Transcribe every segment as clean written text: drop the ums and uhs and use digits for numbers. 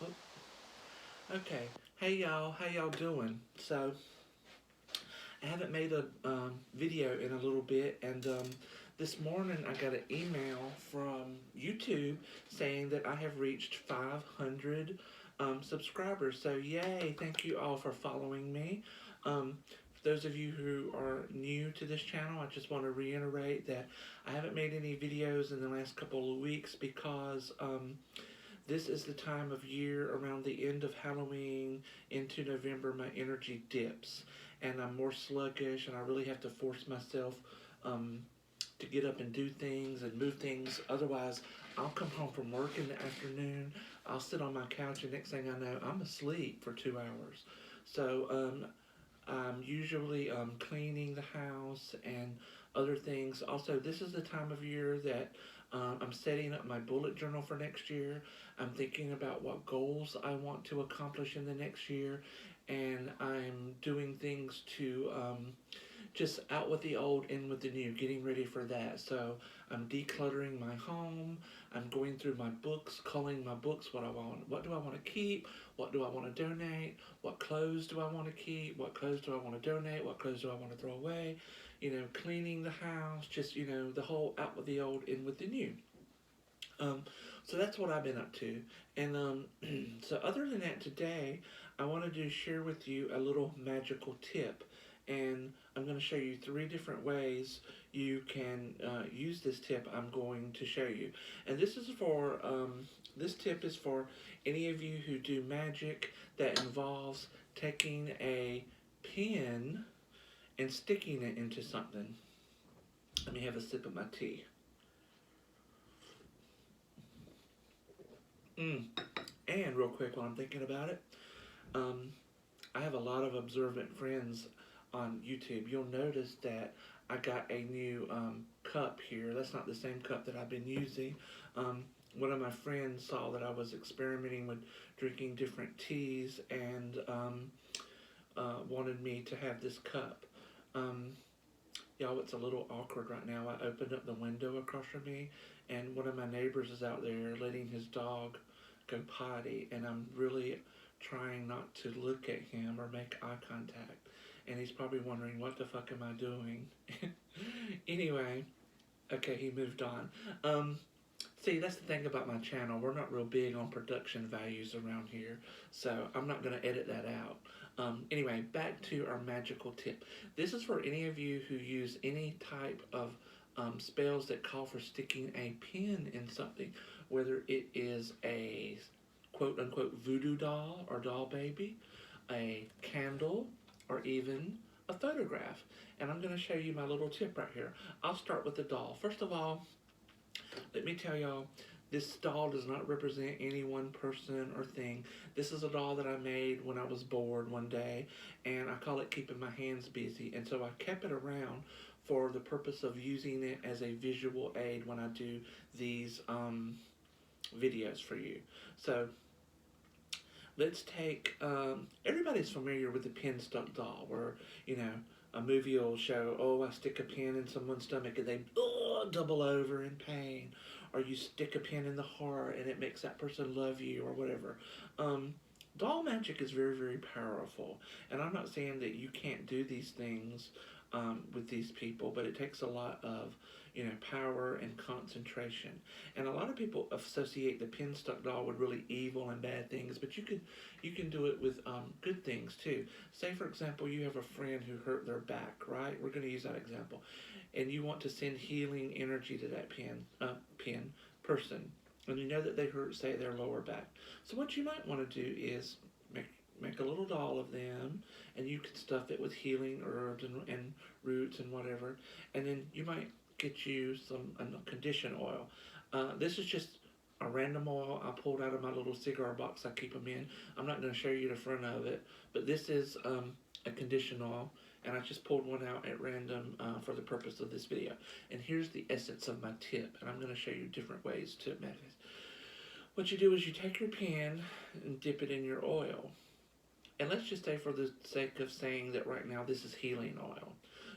Oh, okay. Hey y'all, how y'all doing? So, I haven't made a video in a little bit, and this morning I got an email from YouTube saying that I have reached 500 subscribers. So, yay! Thank you all for following me. For those of you who are new to this channel, I just want to reiterate that I haven't made any videos in the last couple of weeks because this is the time of year around the end of Halloween into November my energy dips and I'm more sluggish and I really have to force myself um, to get up and do things and move things. Otherwise, I'll come home from work in the afternoon, I'll sit on my couch and next thing I know, I'm asleep for 2 hours. So I'm usually cleaning the house and other things. Also, this is the time of year that I'm setting up my bullet journal for next year. I'm thinking about what goals I want to accomplish in the next year, and I'm doing things to just out with the old, in with the new, getting ready for that. So I'm decluttering my home. I'm going through my books, culling my books. What do I want to keep? What do I want to donate? What clothes do I want to keep? What clothes do I want to donate? What clothes do I want to throw away? Cleaning the house. Just the whole out with the old, in with the new. Um, so that's what I've been up to. And so other than that, today I wanted to share with you a little magical tip. And I'm going to show you 3 different ways you can use this tip I'm going to show you. And this tip is for any of you who do magic that involves taking a pin and sticking it into something. Let me have a sip of my tea. Mm. And real quick, while I'm thinking about it, um, I have a lot of observant friends on YouTube. You'll notice that I got a new cup here. That's not the same cup that I've been using. One of my friends saw that I was experimenting with drinking different teas and wanted me to have this cup. Um, Y'all, it's a little awkward right now. I opened up the window across from me, and one of my neighbors is out there letting his dog go potty, and I'm really trying not to look at him or make eye contact. And he's probably wondering, what the fuck am I doing? Anyway, okay, he moved on. See, that's the thing about my channel. We're not real big on production values around here, so I'm not going to edit that out. Anyway, back to our magical tip. This is for any of you who use any type of spells that call for sticking a pin in something, whether it is a quote unquote voodoo doll or doll baby, a candle, or even a photograph. And I'm going to show you my little tip right here. I'll start with the doll. First of all, let me tell y'all, this doll does not represent any one person or thing. This is a doll that I made when I was bored one day, and I call it keeping my hands busy. And so I kept it around for the purpose of using it as a visual aid when I do these videos for you. So let's take, everybody's familiar with the pin stuck doll, where, a movie will show, oh, I stick a pin in someone's stomach and they double over in pain. Or you stick a pin in the heart and it makes that person love you or whatever. Doll magic is very, very powerful. And I'm not saying that you can't do these things with these people, but it takes a lot of, power and concentration. And a lot of people associate the pin stuck doll with really evil and bad things, but you can do it with good things too. Say for example, you have a friend who hurt their back, right? We're going to use that example, and you want to send healing energy to that pin person, and you know that they hurt, say, their lower back. So what you might want to do is make a little doll of them, and you can stuff it with healing herbs and roots and whatever, and then you might get you some condition oil. This is just a random oil I pulled out of my little cigar box I keep them in. I'm not going to show you the front of it, but this is a condition oil, and I just pulled one out at random for the purpose of this video. And here's the essence of my tip, and I'm going to show you different ways to manifest. What you do is you take your pan and dip it in your oil. And let's just say, for the sake of saying that right now this is healing oil.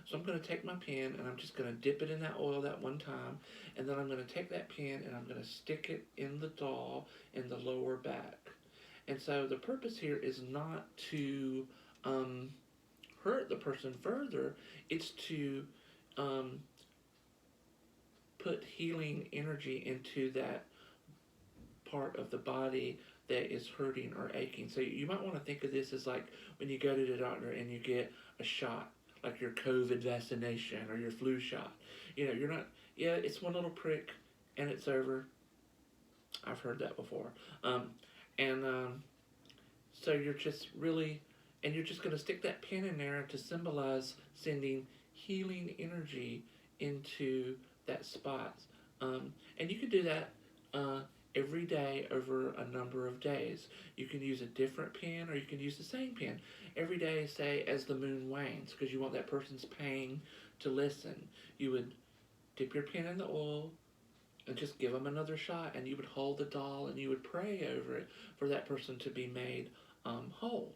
So I'm going to take my pen and I'm just going to dip it in that oil that one time. And then I'm going to take that pen and I'm going to stick it in the doll in the lower back. And so the purpose here is not to um, hurt the person further, it's to um, put healing energy into that part of the body that is hurting or aching. So you might want to think of this as like when you go to the doctor and you get a shot, like your COVID vaccination or your flu shot. You're not, yeah, it's one little prick and it's over. I've heard that before. Um, and so you're just really, and you're just going to stick that pin in there to symbolize sending healing energy into that spot. And you can do that uh, every day over a number of days. You can use a different pin or you can use the same pin. Every day, say, as the moon wanes, because you want that person's pain to lessen. You would dip your pin in the oil, and just give them another shot, and you would hold the doll and you would pray over it for that person to be made whole.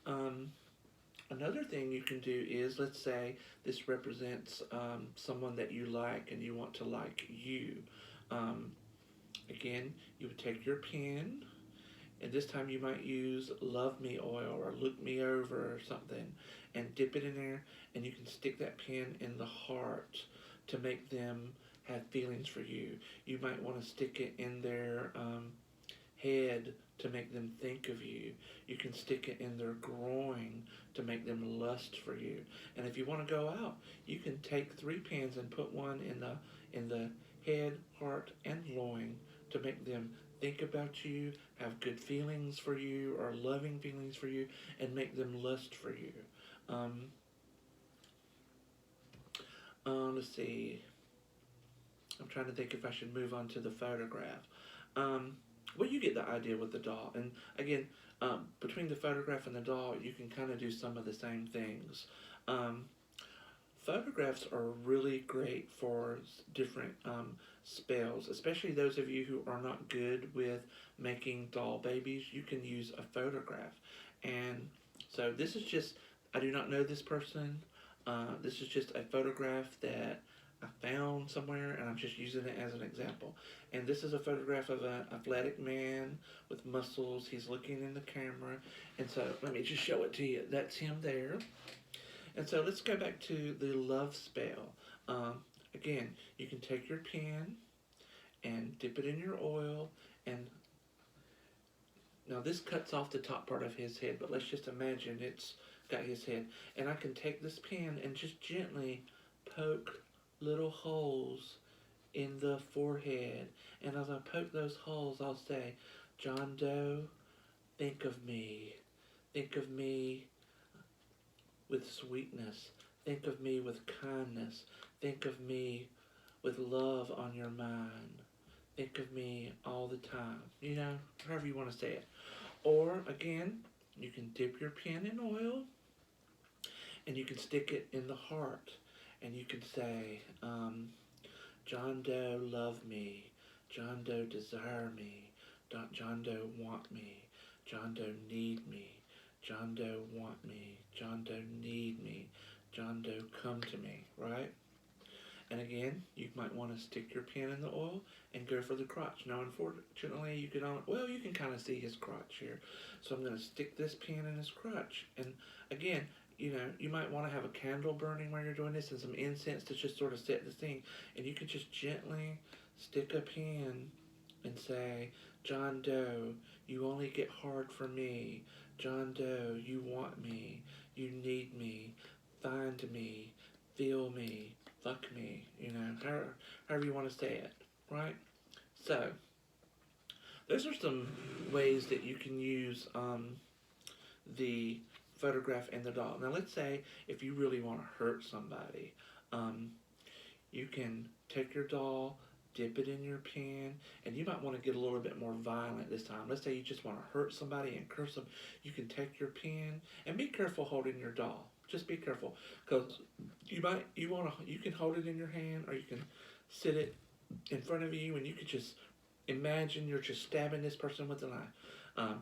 Um, Another thing you can do is, let's say this represents someone that you like and you want to like you. Um, Again, you would take your pen, and this time you might use Love Me oil or Look Me Over or something, and dip it in there, and you can stick that pen in the heart to make them have feelings for you. You might want to stick it in their head to make them think of you. You can stick it in their groin to make them lust for you. And if you want to go out, you can take 3 pins and put one in the head, heart, and loin to make them think about you, have good feelings for you, or loving feelings for you, and make them lust for you. Um, let's see. I'm trying to think if I should move on to the photograph. Um, well, you get the idea with the doll. And again, between the photograph and the doll, you can kind of do some of the same things. Um, Photographs are really great for different spells, especially those of you who are not good with making doll babies. You can use a photograph. And so this is just, I do not know this person. This is just a photograph that I found somewhere, and I'm just using it as an example. And this is a photograph of an athletic man with muscles. He's looking in the camera. And so let me just show it to you. That's him there. And so let's go back to the love spell. Again, you can take your pen and dip it in your oil, and now this cuts off the top part of his head, but let's just imagine it's got his head. And I can take this pen and just gently poke little holes in the forehead. And as I poke those holes, I'll say, John Doe, think of me. Think of me with sweetness. Think of me with kindness. Think of me with love on your mind. Think of me all the time. However you want to say it. Or, again, you can dip your pen in oil and you can stick it in the heart. And you can say, John Doe love me. John Doe desire me. John Doe want me. John Doe need me. John Doe want me. John Doe need me. John Doe come to me, right? And again, you might want to stick your pen in the oil and go for the crotch. Now, unfortunately, you can kind of see his crotch here. So I'm going to stick this pen in his crotch. And again, you might want to have a candle burning while you're doing this and some incense to just sort of set the scene. And you can just gently stick a pen and say, John Doe, you only get hard for me. John Doe, you want me. You need me. Find me. Feel me. Fuck me. However you want to say it, right? So, those are some ways that you can use the photograph and the doll. Now, let's say if you really want to hurt somebody, you can take your doll, dip it in your pen, and you might want to get a little bit more violent this time. Let's say you just want to hurt somebody and curse them. You can take your pen, and be careful holding your doll. Just be careful, because you can hold it in your hand, or you can sit it in front of you, and you can just imagine you're just stabbing this person with a knife.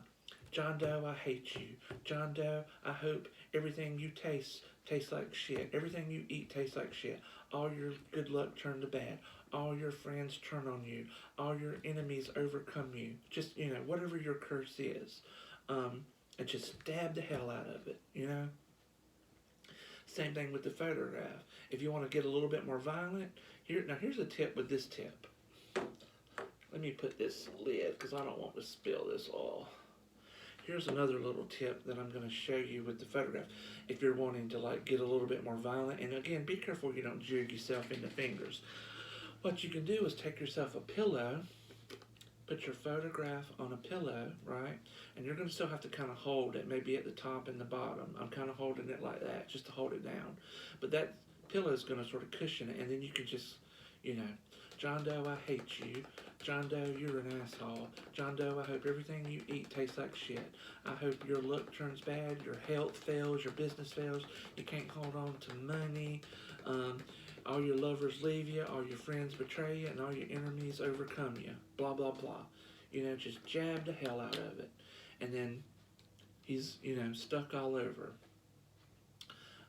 John Doe, I hate you. John Doe, I hope everything you taste tastes like shit. Everything you eat tastes like shit. All your good luck turned to bad. all your friends turn on you, all your enemies overcome you. Just, whatever your curse is. And just stab the hell out of it. Same thing with the photograph. If you want to get a little bit more violent, here's a tip with this tip. Let me put this lid because I don't want to spill this all. Here's another little tip that I'm going to show you with the photograph. If you're wanting to get a little bit more violent, and again, be careful you don't jig yourself in the fingers. What you can do is take yourself a pillow, put your photograph on a pillow, right? And you're going to still have to kind of hold it, maybe at the top and the bottom. I'm kind of holding it like that, just to hold it down. But that pillow is going to sort of cushion it, and then you can just, John Doe, I hate you. John Doe, you're an asshole. John Doe, I hope everything you eat tastes like shit. I hope your luck turns bad, your health fails, your business fails, you can't hold on to money, all your lovers leave you, all your friends betray you, and all your enemies overcome you. Blah, blah, blah. Just jab the hell out of it. And then he's, stuck all over.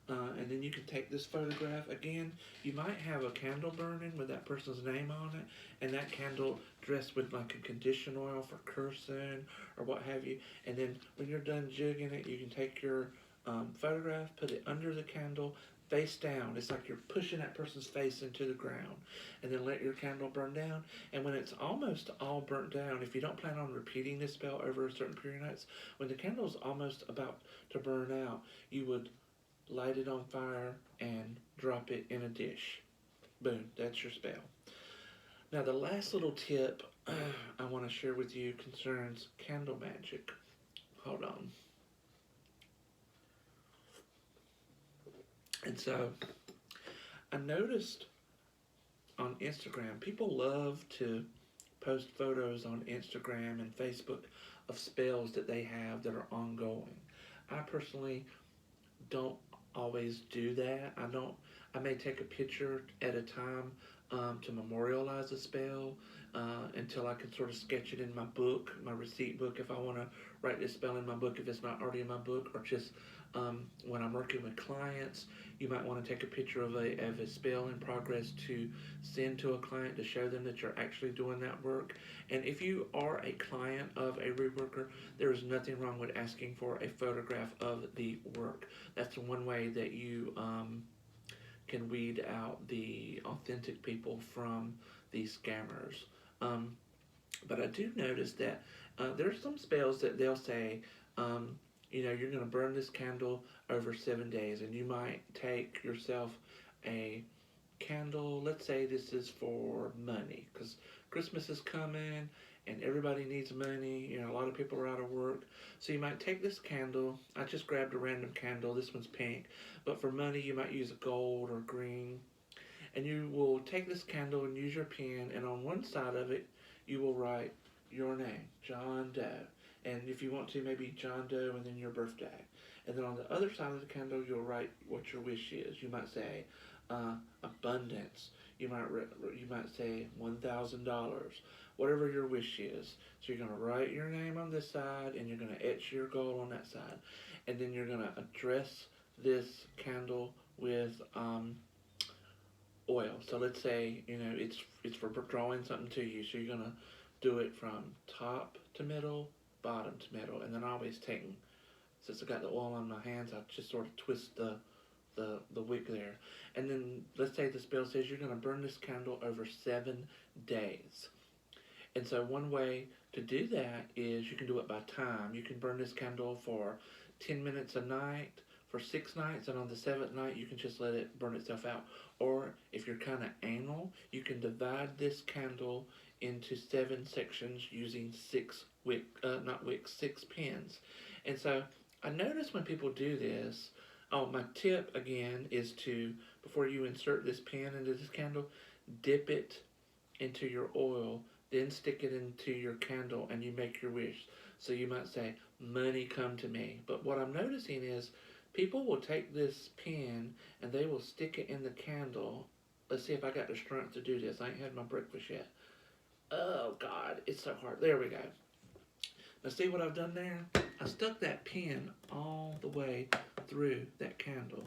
And then you can take this photograph again. You might have a candle burning with that person's name on it, and that candle dressed with like a condition oil for cursing or what have you. And then when you're done jigging it, you can take your photograph, put it under the candle, face down. It's like you're pushing that person's face into the ground, and then let your candle burn down. And when it's almost all burnt down, if you don't plan on repeating this spell over a certain period of nights, when the candle's almost about to burn out, you would light it on fire and drop it in a dish. Boom, that's your spell. Now the last little tip I want to share with you concerns candle magic. Hold on. And so I noticed on Instagram, people love to post photos on Instagram and Facebook of spells that they have that are ongoing. I personally don't always do that. I may take a picture at a time to memorialize a spell until I can sort of sketch it in my book, my receipt book, if I want to write this spell in my book, if it's not already in my book, or just when I'm working with clients, you might want to take a picture of a spell in progress to send to a client to show them that you're actually doing that work. And if you are a client of a reworker, there is nothing wrong with asking for a photograph of the work. That's one way that you can weed out the authentic people from the scammers. But I do notice that there's some spells that they'll say, you're going to burn this candle over 7 days, and you might take yourself a candle. Let's say this is for money, because Christmas is coming and everybody needs money. A lot of people are out of work. So you might take this candle. I just grabbed a random candle. This one's pink. But for money, you might use a gold or green. And you will take this candle and use your pen, and on one side of it, you will write your name, John Doe. And if you want to, maybe John Doe and then your birthday. And then on the other side of the candle, you'll write what your wish is. You might say abundance. You might say $1,000. Whatever your wish is. So you're going to write your name on this side, and you're going to etch your goal on that side. And then you're going to address this candle with oil. So let's say, it's for drawing something to you. So you're going to do it from top to middle, bottom to middle, and then always taking, since I got the oil on my hands, I just sort of twist the wick there. And then let's say the spell says you're going to burn this candle over 7 days. And so one way to do that is you can do it by time. You can burn this candle for 10 minutes a night for 6 nights, and on the 7th night you can just let it burn itself out. Or if you're kind of anal, you can divide this candle into 7 sections using 6 pins. And so I notice when people do this, my tip again is to, before you insert this pin into this candle, dip it into your oil, then stick it into your candle, and you make your wish. So you might say, money come to me. But what I'm noticing is people will take this pin and they will stick it in the candle. Let's see if I got the strength to do this. I ain't had my breakfast yet. Oh, God, it's so hard. There we go. Now, see what I've done there? I stuck that pin all the way through that candle.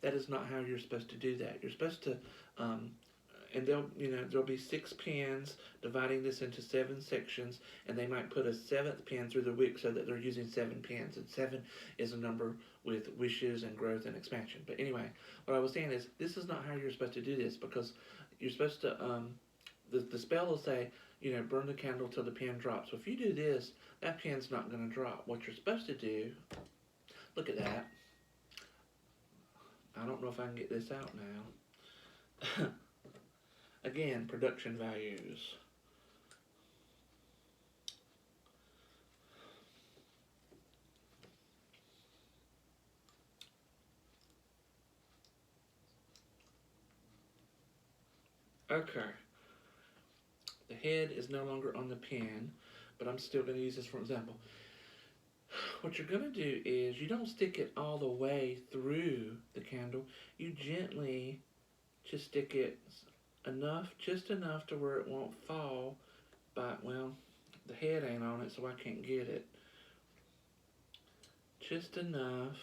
That is not how you're supposed to do that. You're supposed to, and there'll be 6 pins dividing this into 7 sections, and they might put a 7th pin through the wick so that they're using 7 pins, and 7 is a number with wishes and growth and expansion. But anyway, what I was saying is this is not how you're supposed to do this, because you're supposed to the spell will say, burn the candle till the pin drops. So if you do this, that pin's not going to drop. What you're supposed to do, look at that. I don't know if I can get this out now. Again, production values. Okay. The head is no longer on the pin, but I'm still going to use this for example. What you're going to do is you don't stick it all the way through the candle. You gently just stick it just enough to where it won't fall. But, well, the head ain't on it, so I can't get it. Just enough.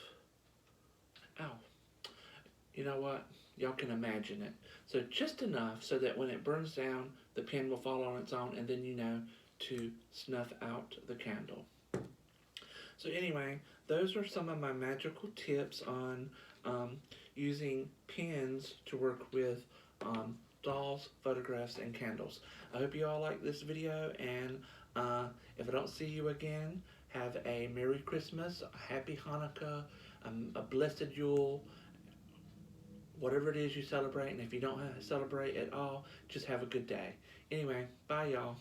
Ow. You know what? Y'all can imagine it. So just enough so that when it burns down, the pin will fall on its own, and then you know to snuff out the candle. So anyway, those are some of my magical tips on using pins to work with dolls, photographs, and candles. I hope you all like this video, and if I don't see you again, have a Merry Christmas, a Happy Hanukkah, a blessed Yule, whatever it is you celebrate, and if you don't celebrate at all, just have a good day. Anyway, bye y'all.